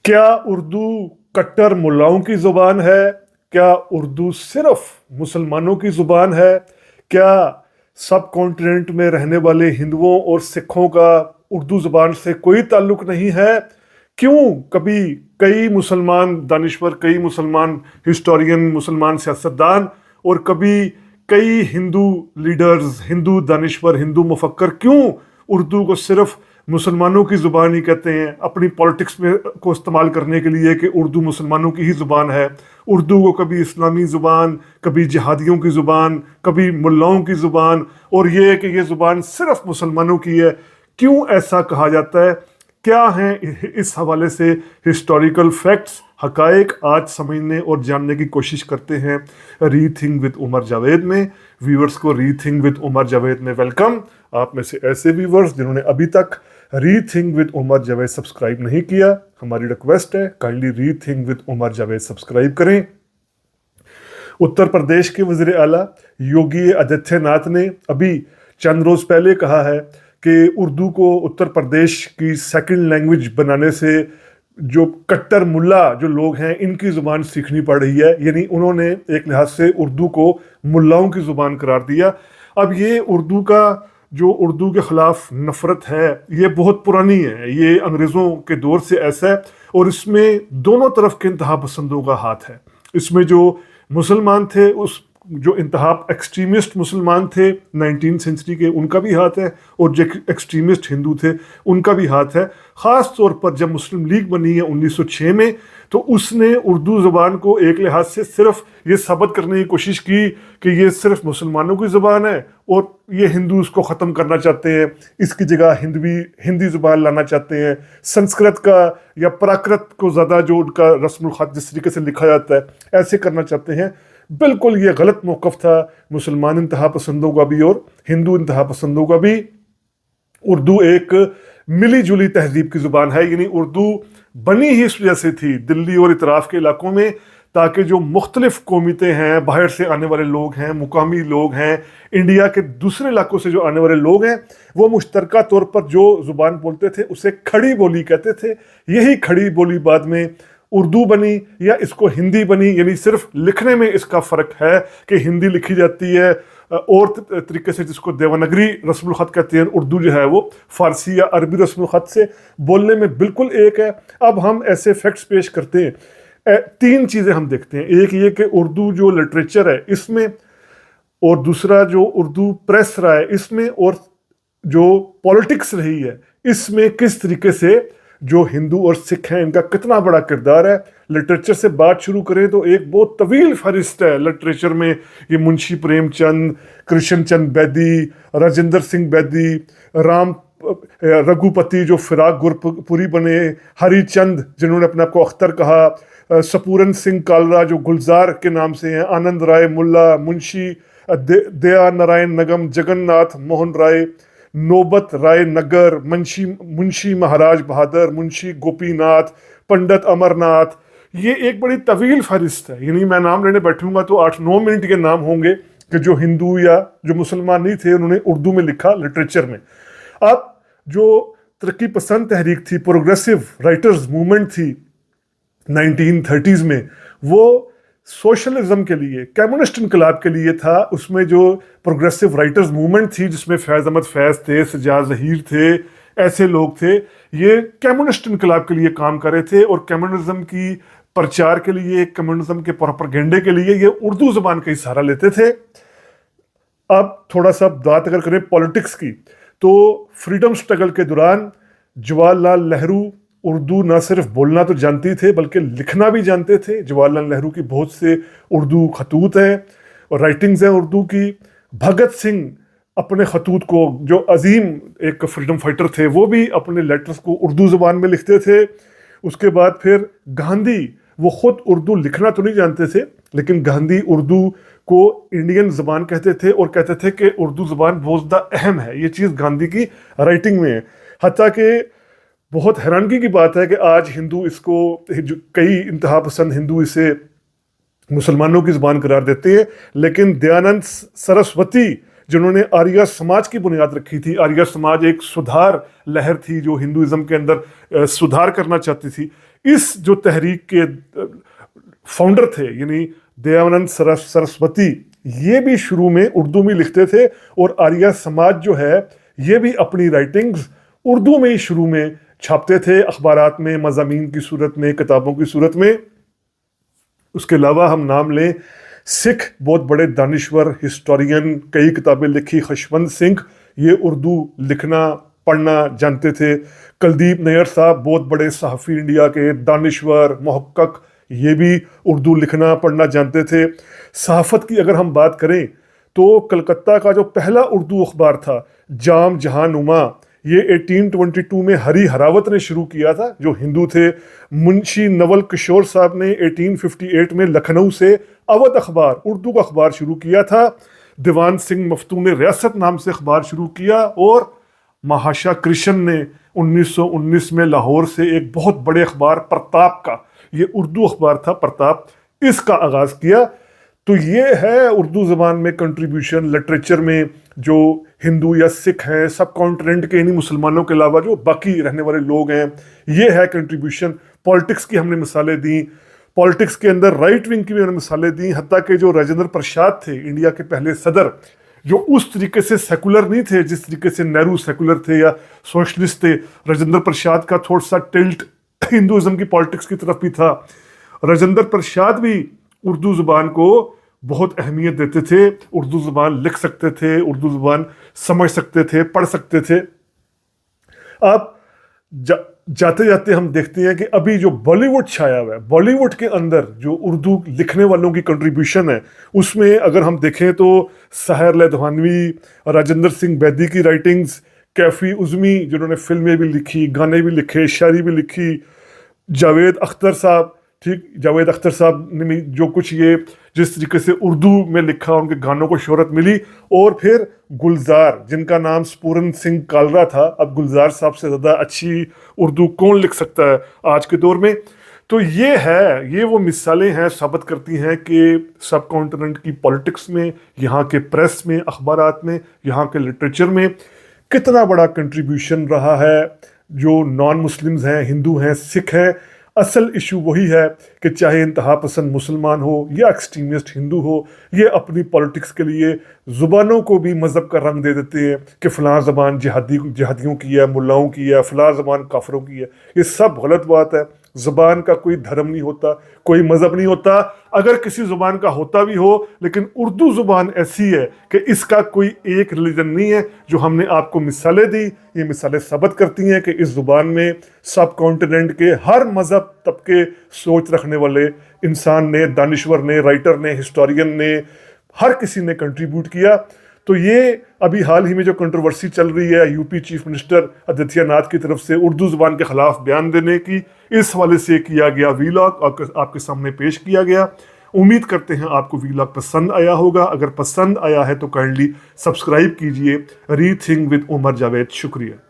क्या उर्दू कट्टर मुल्लाओं की जुबान है? क्या उर्दू सिर्फ मुसलमानों की जुबान है? क्या सब कॉन्टिनेंट में रहने वाले हिंदुओं और सिखों का उर्दू जुबान से कोई ताल्लुक नहीं है? क्यों कभी कई मुसलमान दानिश्वर, कई मुसलमान हिस्टोरियन, मुसलमान सियासतदान और कभी कई हिंदू लीडर्स, हिंदू दानिश्वर, हिंदू मुफक्कर क्यों उर्दू को सिर्फ मुसलमानों की ज़ुबान ही कहते हैं अपनी पॉलिटिक्स में को इस्तेमाल करने के लिए कि उर्दू मुसलमानों की ही ज़ुबान है? उर्दू को कभी इस्लामी ज़ुबान, कभी जिहादियों की ज़ुबान, कभी मुल्लाओं की ज़ुबान, और ये कि ये ज़ुबान सिर्फ मुसलमानों की है। क्यों ऐसा कहा जाता है? क्या हैं इस हवाले से हिस्टोरिकल फैक्ट्स, हकायक आज समझने और जानने की कोशिश करते हैं री थिंक विद उमर जावेद में। व्यूअर्स को री थिंक विद उमर जावेद में वेलकम। आप में से ऐसे व्यूअर्स जिन्होंने अभी तक rethink with Umar Javed subscribe नहीं किया, हमारी रिक्वेस्ट है kindly rethink with Umar Javed subscribe करें। उत्तर प्रदेश के वज़ीर आला योगी आदित्यनाथ ने अभी चंद रोज पहले कहा है कि उर्दू को उत्तर प्रदेश की सेकंड लैंग्वेज बनाने से जो कट्टर मुल्ला जो लोग हैं इनकी ज़ुबान सीखनी पड़ रही है। यानी उन्होंने एक लिहाज से उर्दू को मुल्लाओं की ज़ुबान करार दिया। अब ये उर्दू का जो उर्दू के ख़िलाफ़ नफ़रत है ये बहुत पुरानी है, ये अंग्रेज़ों के दौर से ऐसा है, और इसमें दोनों तरफ के इंतहा पसंदों का हाथ है। इसमें जो मुसलमान थे, उस जो इंतहा एक्सट्रीमिस्ट मुसलमान थे 19th सेंचुरी के, उनका भी हाथ है, और जो एक्सट्रीमिस्ट हिंदू थे उनका भी हाथ है। ख़ास तौर पर जब मुस्लिम लीग बनी है 1906 में, तो उसने उर्दू ज़ुबान को एक लिहाज से सिर्फ ये साबित करने की कोशिश की कि ये सिर्फ मुसलमानों की ज़ुबान है और ये हिंदू इसको ख़त्म करना चाहते हैं, इसकी जगह हिंदी ज़ुबान लाना चाहते हैं। संस्कृत का या प्राकृत को ज़्यादा जो उनका रस्मुल ख़त जिस तरीके से लिखा जाता है ऐसे करना चाहते हैं। बिल्कुल ये गलत मौक़िफ़ था मुसलमान इंतहा पसंदों का भी और हिंदू इंतहा पसंदों का भी। उर्दू एक मिली जुली तहजीब की ज़ुबान है, यानी उर्दू बनी ही इस वजह से थी दिल्ली और इतराफ़ के इलाकों में, ताकि जो मुख्तलिफ़ कौमियतें हैं, बाहर से आने वाले लोग हैं, मुकामी लोग हैं, इंडिया के दूसरे इलाकों से जो आने वाले लोग हैं, वो मुश्तरका तौर पर जो ज़ुबान बोलते थे उसे खड़ी बोली कहते थे। यही खड़ी बोली बाद में उर्दू बनी या इसको हिंदी बनी। यानी सिर्फ लिखने में इसका फ़र्क है कि हिंदी लिखी जाती है और तरीके से, जिसको देवनागरी रस्मुल ख़त कहते हैं, उर्दू जो है वो फ़ारसी या अरबी रस्मुल ख़त से बोलने में बिल्कुल एक है। अब हम ऐसे फैक्ट्स पेश करते हैं, तीन चीज़ें हम देखते हैं। एक ये कि उर्दू जो लिटरेचर है इसमें, और दूसरा जो उर्दू प्रेस रहा है इसमें, और जो पॉलिटिक्स रही है इसमें किस तरीके से जो हिंदू और सिख हैं इनका कितना बड़ा किरदार है। लिटरेचर से बात शुरू करें तो एक बहुत तवील फहरिस्त है लिटरेचर में। ये मुंशी प्रेमचंद, कृष्ण चंद बैदी, राजेंद्र सिंह बैदी, राम रघुपति जो फिराक गुरपुरी बने, हरिचंद जिन्होंने अपने आप को अख्तर कहा, सपूरन सिंह कालरा जो गुलजार के नाम से हैं, आनंद राय मुल्ला, मुंशी दया नारायण नगम, जगन्नाथ मोहन राय, नौबत राय नगर, मुंशी महाराज बहादुर, मुंशी गोपीनाथ, पंडित अमरनाथ। ये एक बड़ी तवील फहरिस्त है। यानी मैं नाम लेने बैठूंगा तो 8-9 मिनट के नाम होंगे कि जो हिंदू या जो मुसलमान नहीं थे उन्होंने उर्दू में लिखा लिटरेचर में। अब जो तरक्की पसंद तहरीक थी, प्रोग्रेसिव राइटर्स मूवमेंट थी 1930s में, वो सोशलिज्म के लिए, कम्युनिस्ट इनकलाब के लिए था। उसमें जो प्रोग्रेसिव राइटर्स मूवमेंट थी जिसमें फैज़ अहमद फैज़ थे, सज्जाद ज़हीर थे, ऐसे लोग थे, ये कम्युनिस्ट इनकलाब के लिए काम कर रहे थे और कम्युनिज्म की प्रचार के लिए, कम्युनिज्म के प्रोपेगेंडे के लिए ये उर्दू ज़बान का ही सहारा लेते थे। अब थोड़ा सा बात अगर करें पॉलिटिक्स की, तो फ्रीडम स्ट्रगल के दौरान जवाहरलाल नेहरू उर्दू ना सिर्फ बोलना तो जानती थे बल्कि लिखना भी जानते थे। जवाहरलाल नेहरू की बहुत से उर्दू खतूत हैं और राइटिंग्स हैं उर्दू की। भगत सिंह अपने खतूत को, जो अजीम एक फ्रीडम फाइटर थे, वो भी अपने लेटर्स को उर्दू ज़बान में लिखते थे। उसके बाद फिर गांधी, वो ख़ुद उर्दू लिखना तो नहीं जानते थे, लेकिन गांधी उर्दू को इंडियन ज़बान कहते थे और कहते थे कि उर्दू ज़बान बहुत ज़्यादा अहम है। ये चीज़ गांधी की राइटिंग में है। हत्ता कि बहुत हैरानगी की बात है कि आज हिंदू इसको, कई इंतहा पसंद हिंदू इसे मुसलमानों की ज़बान करार देते हैं, लेकिन दयानंद सरस्वती जिन्होंने आर्य समाज की बुनियाद रखी थी। आर्य समाज एक सुधार लहर थी जो हिंदुइज्म के अंदर सुधार करना चाहती थी। इस जो तहरीक के फाउंडर थे यानी दयानंद सरस्वती, ये भी शुरू में उर्दू में लिखते थे और आर्य समाज जो है ये भी अपनी राइटिंग्स उर्दू में ही शुरू में छापते थे, अखबारात में, मज़ामीन की सूरत में, किताबों की सूरत में। उसके अलावा हम नाम लें सिख बहुत बड़े दानिश्वर, हिस्टोरियन, कई किताबें लिखी खुशवंत सिंह, ये उर्दू लिखना पढ़ना जानते थे। कुलदीप नैयर साहब बहुत बड़े सहाफ़ी इंडिया के, दानिश्वर, मुहक्कक, ये भी उर्दू लिखना पढ़ना जानते थे। सहाफ़त की अगर हम बात करें तो कलकत्ता का जो पहला उर्दू अखबार था जाम जहां नुमा, ये 1822 में हरी हरावत ने शुरू किया था जो हिंदू थे। मुंशी नवल किशोर साहब ने 1858 में लखनऊ से अवध अखबार, उर्दू का अखबार शुरू किया था। दीवान सिंह मफ्तू ने रियासत नाम से अखबार शुरू किया और महाशा कृष्ण ने 1919 में लाहौर से एक बहुत बड़े अखबार प्रताप का, ये उर्दू अखबार था प्रताप, इसका आगाज़ किया। तो ये है उर्दू ज़बान में कंट्रीब्यूशन। लिटरेचर में जो हिंदू या सिख हैं, सब कॉन्टिनेंट के, इन्हीं मुसलमानों के अलावा जो बाकी रहने वाले लोग हैं, ये है कंट्रीब्यूशन। पॉलिटिक्स की हमने मिसालें दी, पॉलिटिक्स के अंदर राइट विंग की भी हमने मिसालें दी। हत्ता कि जो राजेंद्र प्रसाद थे इंडिया के पहले सदर, जो उस तरीके से सेकुलर नहीं थे जिस तरीके से नेहरू सेकुलर थे या सोशलिस्ट थे। राजेंद्र प्रसाद का थोड़ा सा टिल्ट हिंदुइज्म की पॉलिटिक्स की तरफ भी था। राजेंद्र प्रसाद भी उर्दू ज़ुबान को बहुत अहमियत देते थे, उर्दू ज़ुबान लिख सकते थे, उर्दू ज़ुबान समझ सकते थे, पढ़ सकते थे। आप जाते जाते हम देखते हैं कि अभी जो बॉलीवुड छाया हुआ है, बॉलीवुड के अंदर जो उर्दू लिखने वालों की कंट्रीब्यूशन है, उसमें अगर हम देखें तो साहिर लधानवी, राजेंद्र सिंह बैदी की राइटिंग्स, कैफ़ी उज़्मी जिन्होंने फिल्में भी लिखी, गाने भी लिखे, शायरी भी लिखी, जावेद अख्तर साहब, ठीक, जावेद अख्तर साहब ने जो कुछ ये जिस तरीके से उर्दू में लिखा, उनके गानों को शोहरत मिली। और फिर गुलजार, जिनका नाम स्पूरन सिंह कालरा था, अब गुलजार साहब से ज़्यादा अच्छी उर्दू कौन लिख सकता है आज के दौर में। तो ये है, ये वो मिसालें हैं, साबित करती हैं कि सब कॉन्टिनेंट की पॉलिटिक्स में, यहाँ के प्रेस में, अखबारात में, यहाँ के लिटरेचर में कितना बड़ा कंट्रीब्यूशन रहा है। जो नॉन मुस्लिम्स हैं, हिंदू हैं, सिख हैं, असल इशू वही है कि चाहे इंतहा पसंद मुसलमान हो या एक्सट्रीमिस्ट हिंदू हो, ये अपनी पॉलिटिक्स के लिए ज़ुबानों को भी मज़हब का रंग दे देते हैं कि फ़लाँ ज़बान जिहादियों की है, मुल्लाओं की है, फ़लाँ ज़बान काफरों की है। ये सब गलत बात है। ज़बान का कोई धर्म नहीं होता, कोई मज़हब नहीं होता। अगर किसी ज़ुबान का होता भी हो, लेकिन उर्दू ज़ुबान ऐसी है कि इसका कोई एक रिलीजन नहीं है। जो हमने आपको मिसालें दी, ये मिसालें साबित करती हैं कि इस ज़ुबान में सब कॉन्टिनेंट के हर मज़हब तबके, सोच रखने वाले इंसान ने, दानिश्वर ने, राइटर ने, हिस्टोरियन ने, हर किसी ने कंट्रीब्यूट किया। तो ये अभी हाल ही में जो कंट्रोवर्सी चल रही है यूपी चीफ मिनिस्टर आदित्यनाथ की तरफ से उर्दू ज़ुबान के ख़िलाफ़ बयान देने की, इस हवाले से किया गया वीलॉग आपके सामने पेश किया गया। उम्मीद करते हैं आपको वीलॉग पसंद आया होगा। अगर पसंद आया है तो काइंडली सब्सक्राइब कीजिए रीथिंक विद उमर जावेद। शुक्रिया।